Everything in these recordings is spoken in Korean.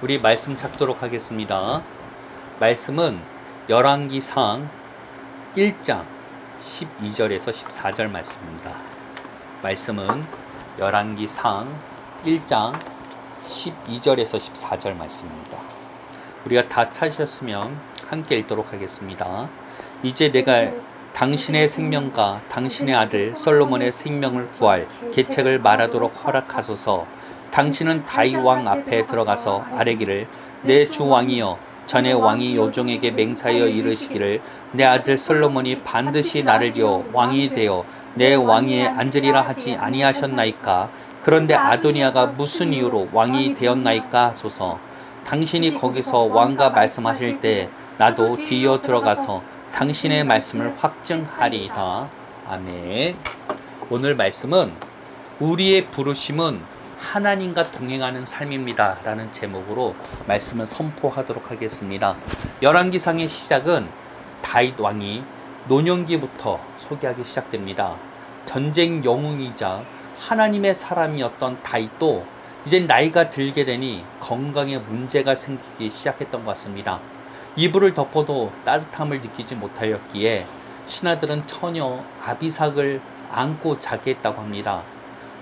우리 말씀 찾도록 하겠습니다. 말씀은 열왕기상 1장 12절에서 14절 말씀입니다. 말씀은 열왕기상 1장 12절에서 14절 말씀입니다. 우리가 다 찾으셨으면 함께 읽도록 하겠습니다. 이제 내가 당신의 생명과 당신의 아들 솔로몬의 생명을 구할 계책을 말하도록 허락하소서. 당신은 다윗 왕 앞에 들어가서 아뢰기를 내 주 왕이여, 전에 왕이 요종에게 맹사하여 이르시기를 내 아들 솔로몬이 반드시 나를 이어 왕이 되어 내 왕위에 앉으리라 하지 아니하셨나이까? 그런데 아도니아가 무슨 이유로 왕이 되었나이까 하소서. 당신이 거기서 왕과 말씀하실 때 나도 뒤이어 들어가서 당신의 말씀을 확증하리이다. 아멘. 오늘 말씀은 우리의 부르심은 하나님과 동행하는 삶입니다 라는 제목으로 말씀을 선포하도록 하겠습니다. 열왕기상의 시작은 다윗 왕이 노년기부터 소개하기 시작됩니다. 전쟁 영웅이자 하나님의 사람이었던 다윗도 이제 나이가 들게 되니 건강에 문제가 생기기 시작했던 것 같습니다. 이불을 덮어도 따뜻함을 느끼지 못하였기에 신하들은 처녀 아비삭을 안고 자게 했다고 합니다.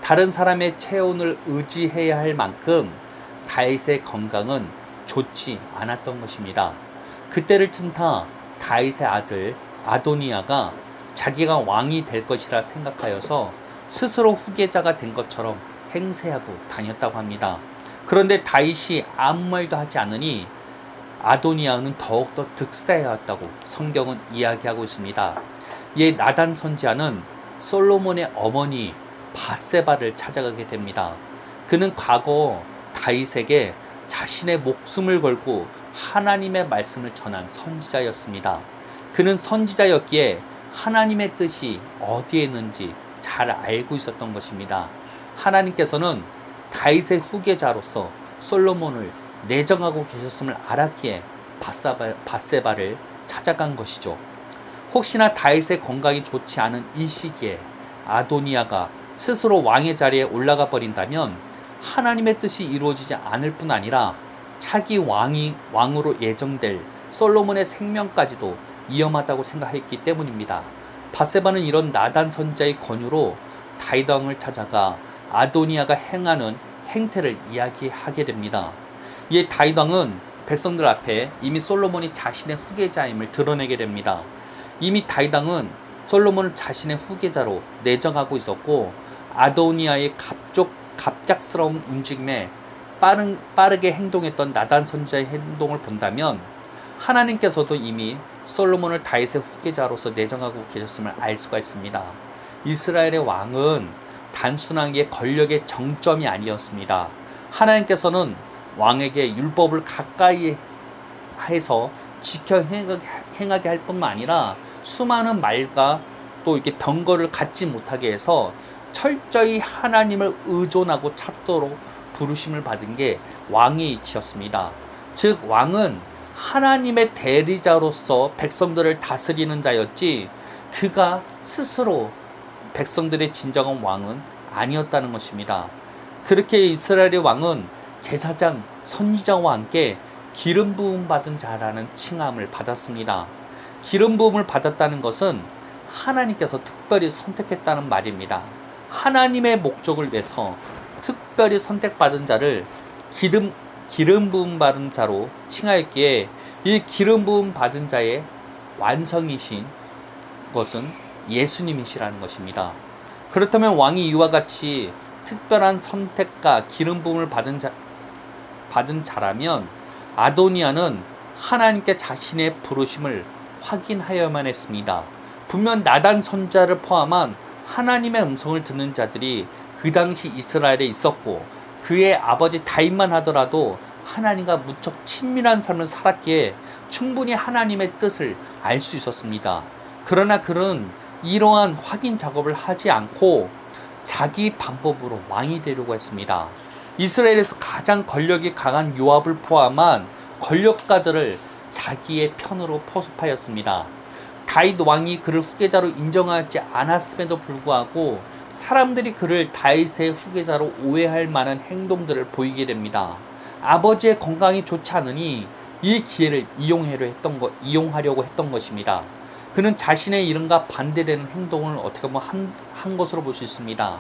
다른 사람의 체온을 의지해야 할 만큼 다윗의 건강은 좋지 않았던 것입니다. 그때를 틈타 다윗의 아들 아도니아가 자기가 왕이 될 것이라 생각하여서 스스로 후계자가 된 것처럼 행세하고 다녔다고 합니다. 그런데 다윗이 아무 말도 하지 않으니 아도니아는 더욱더 득세해왔다고 성경은 이야기하고 있습니다. 이에 나단 선지자는 솔로몬의 어머니 밧세바를 찾아가게 됩니다. 그는 과거 다윗에게 자신의 목숨을 걸고 하나님의 말씀을 전한 선지자였습니다. 그는 선지자였기에 하나님의 뜻이 어디에 있는지 잘 알고 있었던 것입니다. 하나님께서는 다윗의 후계자로서 솔로몬을 내정하고 계셨음을 알았기에 밧세바를 찾아간 것이죠. 혹시나 다윗의 건강이 좋지 않은 이 시기에 아도니아가 스스로 왕의 자리에 올라가 버린다면 하나님의 뜻이 이루어지지 않을 뿐 아니라 차기 왕으로 예정될 솔로몬의 생명까지도 위험하다고 생각했기 때문입니다. 밧세바는 이런 나단 선지자의 권유로 다윗 왕을 찾아가 아도니아가 행하는 행태를 이야기하게 됩니다. 이에 다윗 왕은 백성들 앞에 이미 솔로몬이 자신의 후계자임을 드러내게 됩니다. 이미 다윗 왕은 솔로몬을 자신의 후계자로 내정하고 있었고 아도니아의 갑작스러운 움직임에 빠르게 행동했던 나단 선지자의 행동을 본다면 하나님께서도 이미 솔로몬을 다윗의 후계자로서 내정하고 계셨음을 알 수가 있습니다. 이스라엘의 왕은 단순하게 권력의 정점이 아니었습니다. 하나님께서는 왕에게 율법을 가까이 해서 지켜 행하게 할 뿐만 아니라 수많은 말과 또 이렇게 병거를 갖지 못하게 해서 철저히 하나님을 의존하고 찾도록 부르심을 받은 게 왕의 이치였습니다. 즉 왕은 하나님의 대리자로서 백성들을 다스리는 자였지 그가 스스로 백성들의 진정한 왕은 아니었다는 것입니다. 그렇게 이스라엘의 왕은 제사장, 선지자와 함께 기름 부음 받은 자라는 칭함을 받았습니다. 기름 부음을 받았다는 것은 하나님께서 특별히 선택했다는 말입니다. 하나님의 목적을 위해서 특별히 선택받은 자를 기름 부음 받은 자로 칭하였기에 이 기름 부음 받은 자의 완성이신 것은 예수님이시라는 것입니다. 그렇다면 왕이 이와 같이 특별한 선택과 기름 부음을 받은 자라면 아도니아는 하나님께 자신의 부르심을 확인하여야만 했습니다. 분명 나단 선지자를 포함한 하나님의 음성을 듣는 자들이 그 당시 이스라엘에 있었고 그의 아버지 다윗만 하더라도 하나님과 무척 친밀한 삶을 살았기에 충분히 하나님의 뜻을 알 수 있었습니다. 그러나 그는 이러한 확인 작업을 하지 않고 자기 방법으로 왕이 되려고 했습니다. 이스라엘에서 가장 권력이 강한 요압을 포함한 권력가들을 자기의 편으로 포섭하였습니다. 다윗 왕이 그를 후계자로 인정하지 않았음에도 불구하고 사람들이 그를 다윗의 후계자로 오해할 만한 행동들을 보이게 됩니다. 아버지의 건강이 좋지 않으니 이 기회를 이용하려고 했던 것입니다. 그는 자신의 이름과 반대되는 행동을 어떻게 보면 한 것으로 볼 수 있습니다.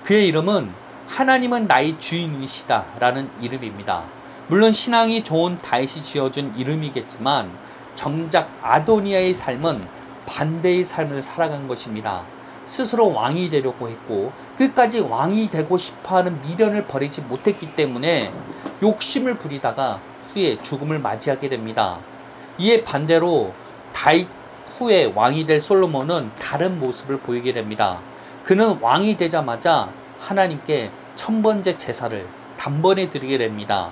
그의 이름은 하나님은 나의 주인이시다 라는 이름입니다. 물론 신앙이 좋은 다윗이 지어준 이름이겠지만 정작 아도니아의 삶은 반대의 삶을 살아간 것입니다. 스스로 왕이 되려고 했고 끝까지 왕이 되고 싶어하는 미련을 버리지 못했기 때문에 욕심을 부리다가 후에 죽음을 맞이하게 됩니다. 이에 반대로 다윗 후에 왕이 될 솔로몬은 다른 모습을 보이게 됩니다. 그는 왕이 되자마자 하나님께 천번째 제사를 단번에 드리게 됩니다.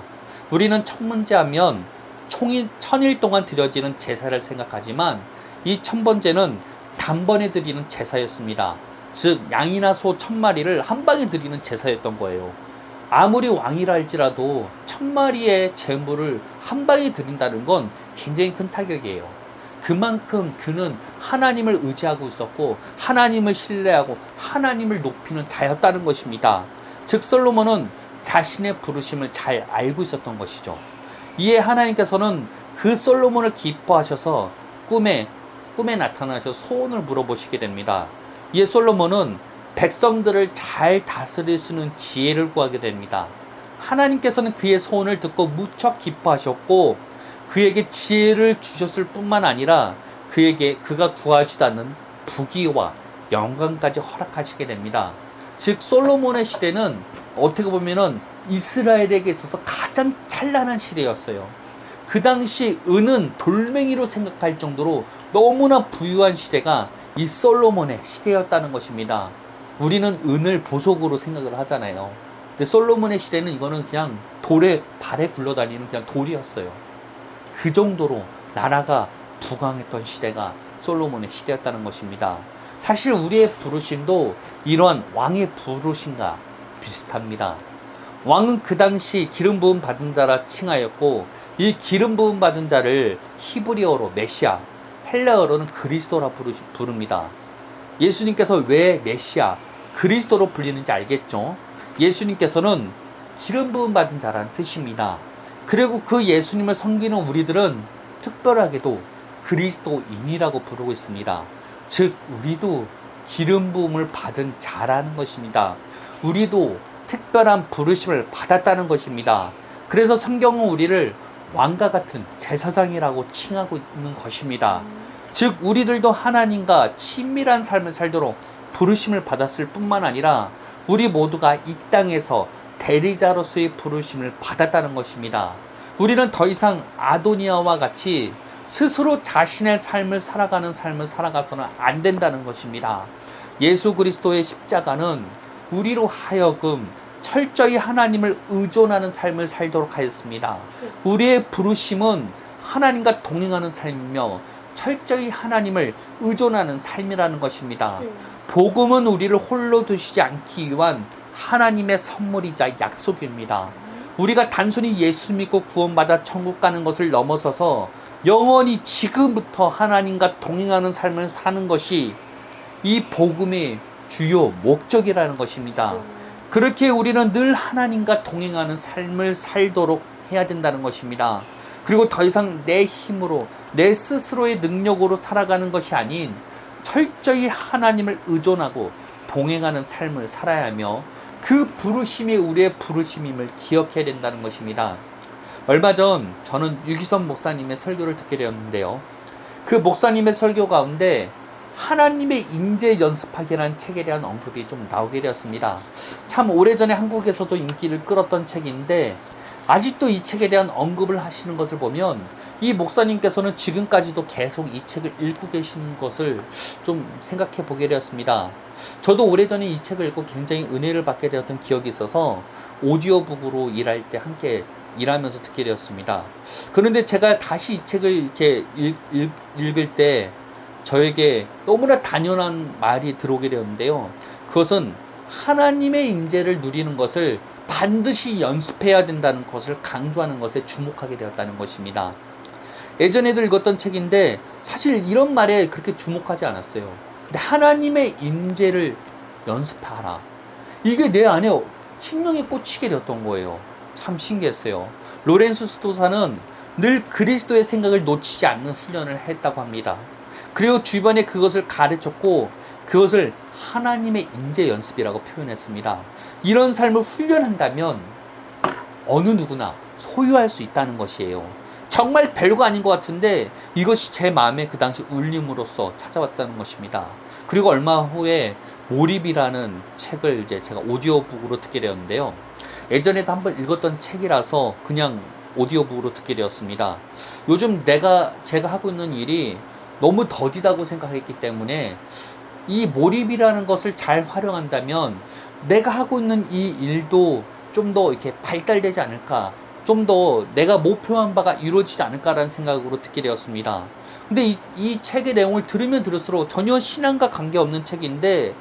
우리는 천번째 하면 총이 1000일 동안 드려지는 제사를 생각하지만 이 천번째는 단번에 드리는 제사였습니다. 즉 양이나 소 1000마리를 한 방에 드리는 제사였던 거예요. 아무리 왕이라 할지라도 1000마리의 제물을 한 방에 드린다는 건 굉장히 큰 타격이에요. 그만큼 그는 하나님을 의지하고 있었고 하나님을 신뢰하고 하나님을 높이는 자였다는 것입니다. 즉 솔로몬은 자신의 부르심을 잘 알고 있었던 것이죠. 이에 하나님께서는 그 솔로몬을 기뻐하셔서 꿈에 나타나셔 소원을 물어보시게 됩니다. 이에 솔로몬은 백성들을 잘 다스릴 수 있는 지혜를 구하게 됩니다. 하나님께서는 그의 소원을 듣고 무척 기뻐하셨고 그에게 지혜를 주셨을 뿐만 아니라 그가 구하지도 않는 부귀와 영광까지 허락하시게 됩니다. 즉 솔로몬의 시대는 어떻게 보면은 이스라엘에게 있어서 가장 찬란한 시대였어요. 그 당시 은은 돌멩이로 생각할 정도로 너무나 부유한 시대가 이 솔로몬의 시대였다는 것입니다. 우리는 은을 보석으로 생각을 하잖아요. 근데 솔로몬의 시대는 이거는 그냥 발에 굴러다니는 그냥 돌이었어요. 그 정도로 나라가 부강했던 시대가 솔로몬의 시대였다는 것입니다. 사실 우리의 부르심도 이러한 왕의 부르심과 비슷합니다. 왕은 그 당시 기름 부음 받은 자라 칭하였고 이 기름 부음 받은 자를 히브리어로 메시아, 헬라어로는 그리스도라 부릅니다. 예수님께서 왜 메시아, 그리스도로 불리는지 알겠죠? 예수님께서는 기름 부음 받은 자라는 뜻입니다. 그리고 그 예수님을 섬기는 우리들은 특별하게도 그리스도인이라고 부르고 있습니다. 즉 우리도 기름 부음을 받은 자라는 것입니다. 우리도 특별한 부르심을 받았다는 것입니다. 그래서 성경은 우리를 왕과 같은 제사장이라고 칭하고 있는 것입니다. 즉 우리들도 하나님과 친밀한 삶을 살도록 부르심을 받았을 뿐만 아니라 우리 모두가 이 땅에서 대리자로서의 부르심을 받았다는 것입니다. 우리는 더 이상 아도니아와 같이 스스로 자신의 삶을 살아가는 삶을 살아가서는 안 된다는 것입니다. 예수 그리스도의 십자가는 우리로 하여금 철저히 하나님을 의존하는 삶을 살도록 하였습니다. 우리의 부르심은 하나님과 동행하는 삶이며 철저히 하나님을 의존하는 삶이라는 것입니다. 복음은 우리를 홀로 두시지 않기 위한 하나님의 선물이자 약속입니다. 우리가 단순히 예수 믿고 구원받아 천국 가는 것을 넘어서서 영원히 지금부터 하나님과 동행하는 삶을 사는 것이 이 복음의 주요 목적이라는 것입니다. 그렇게 우리는 늘 하나님과 동행하는 삶을 살도록 해야 된다는 것입니다. 그리고 더 이상 내 힘으로 내 스스로의 능력으로 살아가는 것이 아닌 철저히 하나님을 의존하고 동행하는 삶을 살아야 하며 그 부르심이 우리의 부르심임을 기억해야 된다는 것입니다. 얼마 전 저는 유기선 목사님의 설교를 듣게 되었는데요. 그 목사님의 설교 가운데 하나님의 인재 연습하기라는 책에 대한 언급이 좀 나오게 되었습니다. 참 오래전에 한국에서도 인기를 끌었던 책인데 아직도 이 책에 대한 언급을 하시는 것을 보면 이 목사님께서는 지금까지도 계속 이 책을 읽고 계시는 것을 좀 생각해 보게 되었습니다. 저도 오래전에 이 책을 읽고 굉장히 은혜를 받게 되었던 기억이 있어서 오디오북으로 일할 때 함께 일하면서 듣게 되었습니다. 그런데 제가 다시 이 책을 이렇게 읽을 때 저에게 너무나 당연한 말이 들어오게 되었는데요. 그것은 하나님의 임재를 누리는 것을 반드시 연습해야 된다는 것을 강조하는 것에 주목하게 되었다는 것입니다. 예전에도 읽었던 책인데 사실 이런 말에 그렇게 주목하지 않았어요. 근데 하나님의 임재를 연습하라. 이게 내 안에 심령에 꽂히게 되었던 거예요. 참 신기했어요. 로렌스 스토사는 늘 그리스도의 생각을 놓치지 않는 훈련을 했다고 합니다. 그리고 주변에 그것을 가르쳤고 그것을 하나님의 임재 연습이라고 표현했습니다. 이런 삶을 훈련한다면 어느 누구나 소유할 수 있다는 것이에요. 정말 별거 아닌 것 같은데 이것이 제 마음에 그 당시 울림으로써 찾아왔다는 것입니다. 그리고 얼마 후에 몰입이라는 책을 이제 제가 오디오북으로 듣게 되었는데요. 예전에도 한번 읽었던 책이라서 그냥 오디오북으로 듣게 되었습니다. 요즘 제가 하고 있는 일이 너무 더디다고 생각했기 때문에 이 몰입이라는 것을 잘 활용한다면 내가 하고 있는 이 일도 좀 더 이렇게 발달되지 않을까, 좀 더 내가 목표한 바가 이루어지지 않을까라는 생각으로 듣게 되었습니다. 근데 이 책의 내용을 들으면 들을수록 전혀 신앙과 관계없는 책인데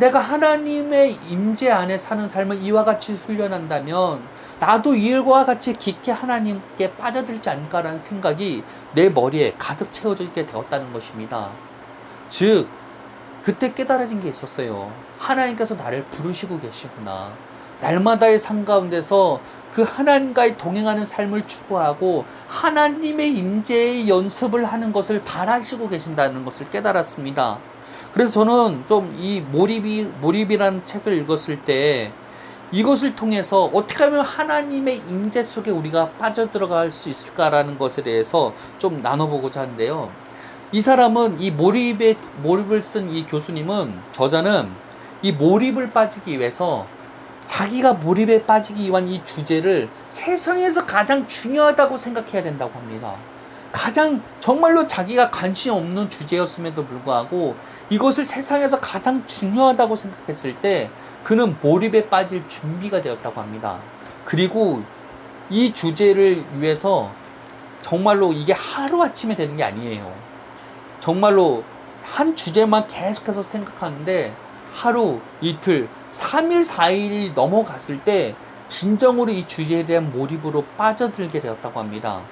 내가 하나님의 임재 안에 사는 삶을 이와 같이 훈련한다면 나도 이와 같이 깊게 하나님께 빠져들지 않을까라는 생각이 내 머리에 가득 채워지게 되었다는 것입니다. 즉 그때 깨달아진 게 있었어요. 하나님께서 나를 부르시고 계시구나. 날마다의 삶 가운데서 그 하나님과의 동행하는 삶을 추구하고 하나님의 임재의 연습을 하는 것을 바라시고 계신다는 것을 깨달았습니다. 그래서 저는 좀 이 몰입이라는 책을 읽었을 때 이것을 통해서 어떻게 하면 하나님의 임재 속에 우리가 빠져들어갈 수 있을까라는 것에 대해서 좀 나눠보고자 하는데요. 이 사람은 이 몰입을 쓴 이 교수님은, 저자는 이 몰입을 빠지기 위해서 자기가 몰입에 빠지기 위한 이 주제를 세상에서 가장 중요하다고 생각해야 된다고 합니다. 가장 정말로 자기가 관심 없는 주제였음에도 불구하고 이것을 세상에서 가장 중요하다고 생각했을 때 그는 몰입에 빠질 준비가 되었다고 합니다. 그리고 이 주제를 위해서 정말로 이게 하루아침에 되는 게 아니에요. 정말로 한 주제만 계속해서 생각하는데 하루, 이틀, 3일, 4일이 넘어갔을 때 진정으로 이 주제에 대한 몰입으로 빠져들게 되었다고 합니다.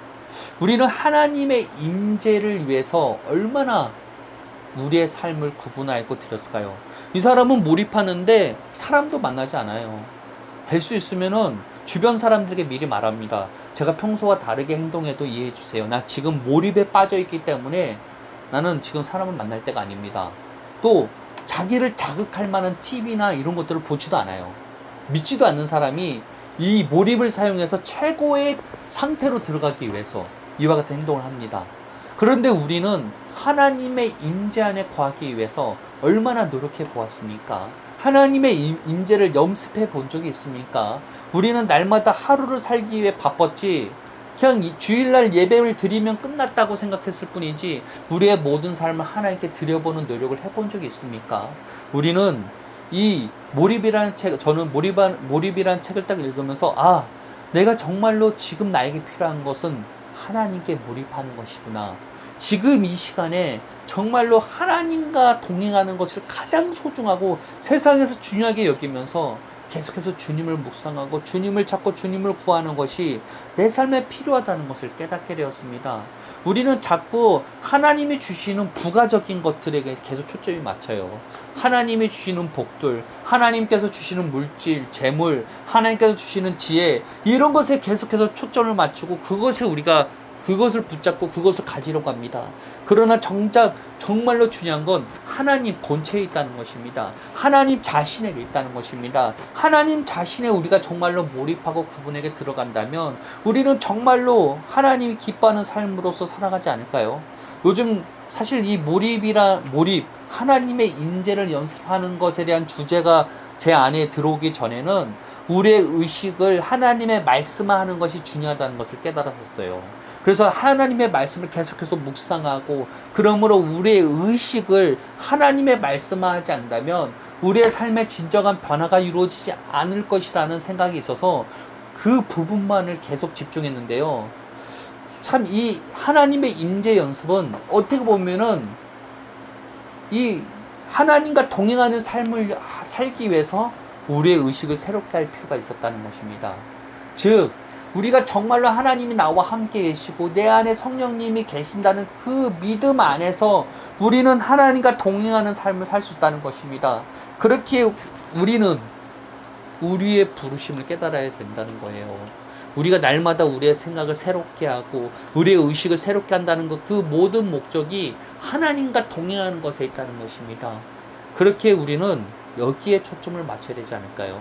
우리는 하나님의 임재를 위해서 얼마나 우리의 삶을 구분하고 드렸을까요? 이 사람은 몰입하는데 사람도 만나지 않아요. 될 수 있으면은 주변 사람들에게 미리 말합니다. 제가 평소와 다르게 행동해도 이해해 주세요. 나 지금 몰입에 빠져 있기 때문에 나는 지금 사람을 만날 때가 아닙니다. 또 자기를 자극할 만한 TV나 이런 것들을 보지도 않아요. 믿지도 않는 사람이 이 몰입을 사용해서 최고의 상태로 들어가기 위해서 이와 같은 행동을 합니다. 그런데 우리는 하나님의 임재 안에 거하기 위해서 얼마나 노력해 보았습니까? 하나님의 임재를 염습해 본 적이 있습니까? 우리는 날마다 하루를 살기 위해 바빴지 그냥 주일날 예배를 드리면 끝났다고 생각했을 뿐이지 우리의 모든 삶을 하나님께 드려보는 노력을 해본 적이 있습니까? 우리는 이 몰입이라는 책, 저는 몰입이라는 책을 딱 읽으면서 내가 정말로 지금 나에게 필요한 것은 하나님께 몰입하는 것이구나. 지금 이 시간에 정말로 하나님과 동행하는 것을 가장 소중하고 세상에서 중요하게 여기면서 계속해서 주님을 묵상하고 주님을 찾고 주님을 구하는 것이 내 삶에 필요하다는 것을 깨닫게 되었습니다. 우리는 자꾸 하나님이 주시는 부가적인 것들에게 계속 초점이 맞춰요. 하나님이 주시는 복들, 하나님께서 주시는 물질, 재물, 하나님께서 주시는 지혜, 이런 것에 계속해서 초점을 맞추고 그것을 붙잡고 그것을 가지려고 합니다. 그러나 정작 정말로 중요한 건 하나님 본체에 있다는 것입니다. 하나님 자신에게 있다는 것입니다. 하나님 자신에 우리가 정말로 몰입하고 그분에게 들어간다면 우리는 정말로 하나님이 기뻐하는 삶으로서 살아가지 않을까요? 요즘 사실 이 몰입, 하나님의 임재를 연습하는 것에 대한 주제가 제 안에 들어오기 전에는 우리의 의식을 하나님의 말씀화하는 것이 중요하다는 것을 깨달았었어요. 그래서 하나님의 말씀을 계속해서 묵상하고 그러므로 우리의 의식을 하나님의 말씀화하지 않는다면 우리의 삶의 진정한 변화가 이루어지지 않을 것이라는 생각이 있어서 그 부분만을 계속 집중했는데요. 참 이 하나님의 임재 연습은 어떻게 보면은 이 하나님과 동행하는 삶을 살기 위해서 우리의 의식을 새롭게 할 필요가 있었다는 것입니다. 즉 우리가 정말로 하나님이 나와 함께 계시고 내 안에 성령님이 계신다는 그 믿음 안에서 우리는 하나님과 동행하는 삶을 살 수 있다는 것입니다. 그렇게 우리는 우리의 부르심을 깨달아야 된다는 거예요. 우리가 날마다 우리의 생각을 새롭게 하고 우리의 의식을 새롭게 한다는 것, 그 모든 목적이 하나님과 동행하는 것에 있다는 것입니다. 그렇게 우리는 여기에 초점을 맞춰야 되지 않을까요?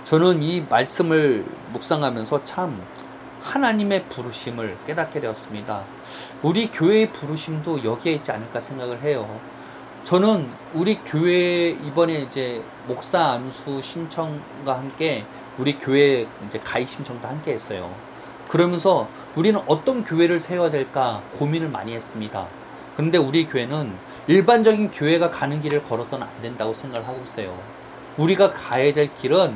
저는 이 말씀을 묵상하면서 참 하나님의 부르심을 깨닫게 되었습니다. 우리 교회의 부르심도 여기에 있지 않을까 생각을 해요. 저는 우리 교회 이번에 이제 목사 안수 신청과 함께 우리 교회 이제 가입 신청도 함께 했어요. 그러면서 우리는 어떤 교회를 세워야 될까 고민을 많이 했습니다. 그런데 우리 교회는 일반적인 교회가 가는 길을 걸어서는 안 된다고 생각을 하고 있어요. 우리가 가야 될 길은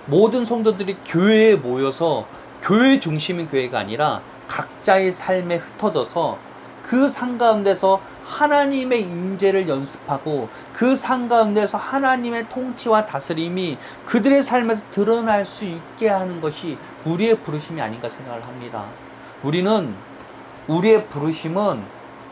모든 성도들이 교회에 모여서 교회 중심인 교회가 아니라 각자의 삶에 흩어져서 그 산 가운데서 하나님의 임재를 연습하고 그 산 가운데서 하나님의 통치와 다스림이 그들의 삶에서 드러날 수 있게 하는 것이 우리의 부르심이 아닌가 생각을 합니다. 우리의 부르심은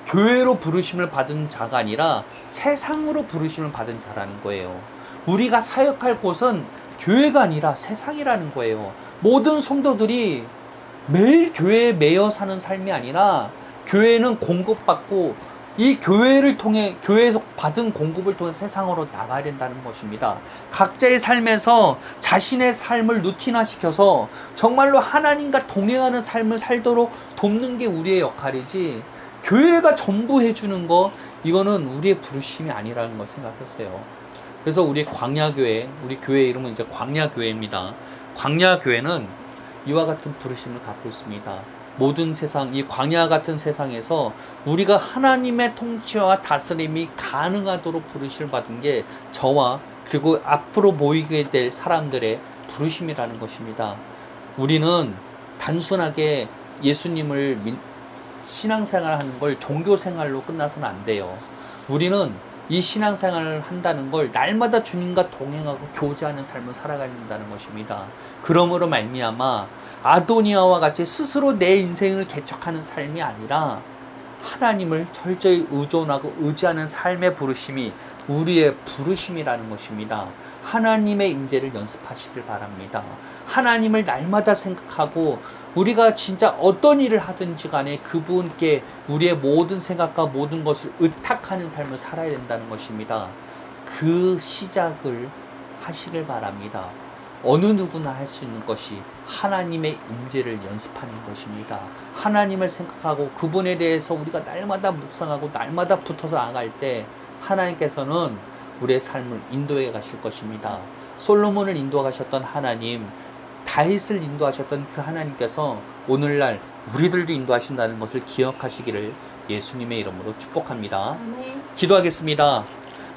교회로 부르심을 받은 자가 아니라 세상으로 부르심을 받은 자라는 거예요. 우리가 사역할 곳은 교회가 아니라 세상이라는 거예요. 모든 성도들이 매일 교회에 매여 사는 삶이 아니라 교회는 공급받고 이 교회를 통해 교회에서 받은 공급을 통해 세상으로 나가야 된다는 것입니다. 각자의 삶에서 자신의 삶을 루틴화시켜서 정말로 하나님과 동행하는 삶을 살도록 돕는 게 우리의 역할이지, 교회가 전부 해주는 거, 이거는 우리의 부르심이 아니라는 걸 생각했어요. 그래서 우리 광야교회, 우리 교회 이름은 이제 광야교회입니다. 광야교회는 이와 같은 부르심을 갖고 있습니다. 모든 세상, 이 광야 같은 세상에서 우리가 하나님의 통치와 다스림이 가능하도록 부르심을 받은 게 저와 그리고 앞으로 모이게 될 사람들의 부르심이라는 것입니다. 우리는 단순하게 예수님을 신앙생활 하는 걸 종교생활로 끝나서는 안 돼요. 우리는 이 신앙생활을 한다는 걸 날마다 주님과 동행하고 교제하는 삶을 살아가야 된다는 것입니다. 그러므로 말미암아 아도니아와 같이 스스로 내 인생을 개척하는 삶이 아니라 하나님을 철저히 의존하고 의지하는 삶의 부르심이 우리의 부르심이라는 것입니다. 하나님의 임재를 연습하시길 바랍니다. 하나님을 날마다 생각하고 우리가 진짜 어떤 일을 하든지 간에 그분께 우리의 모든 생각과 모든 것을 의탁하는 삶을 살아야 된다는 것입니다. 그 시작을 하시길 바랍니다. 어느 누구나 할 수 있는 것이 하나님의 임재를 연습하는 것입니다. 하나님을 생각하고 그분에 대해서 우리가 날마다 묵상하고 날마다 붙어서 나갈 때 하나님께서는 우리의 삶을 인도해 가실 것입니다. 솔로몬을 인도하셨던 하나님, 다윗을 인도하셨던 그 하나님께서 오늘날 우리들도 인도하신다는 것을 기억하시기를 예수님의 이름으로 축복합니다. 기도하겠습니다.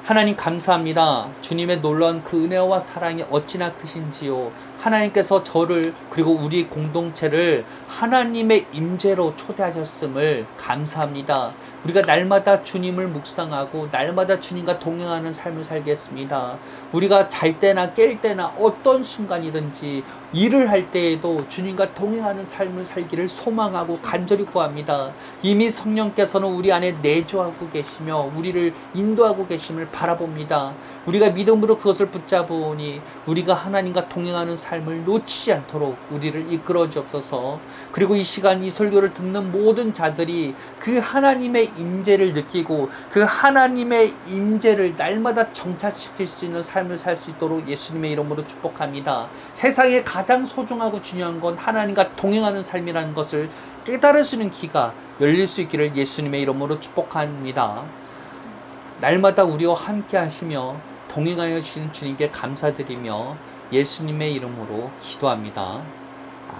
하나님 감사합니다. 주님의 놀라운 그 은혜와 사랑이 어찌나 크신지요. 하나님께서 저를 그리고 우리 공동체를 하나님의 임재로 초대하셨음을 감사합니다. 우리가 날마다 주님을 묵상하고 날마다 주님과 동행하는 삶을 살겠습니다. 우리가 잘 때나 깰 때나 어떤 순간이든지 일을 할 때에도 주님과 동행하는 삶을 살기를 소망하고 간절히 구합니다. 이미 성령께서는 우리 안에 내주하고 계시며 우리를 인도하고 계심을 바라봅니다. 우리가 믿음으로 그것을 붙잡으니 우리가 하나님과 동행하는 삶을 놓치지 않도록 우리를 이끌어 주옵소서. 그리고 이 시간 이 설교를 듣는 모든 자들이 그 하나님의 임재를 느끼고 그 하나님의 임재를 날마다 정착시킬 수 있는 삶을 살 수 있도록 예수님의 이름으로 축복합니다. 세상에 가장 소중하고 중요한 건 하나님과 동행하는 삶이라는 것을 깨달을 수 있는 귀가 열릴 수 있기를 예수님의 이름으로 축복합니다. 날마다 우리와 함께 하시며 동행하여 주시는 주님께 감사드리며 예수님의 이름으로 기도합니다.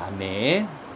아멘.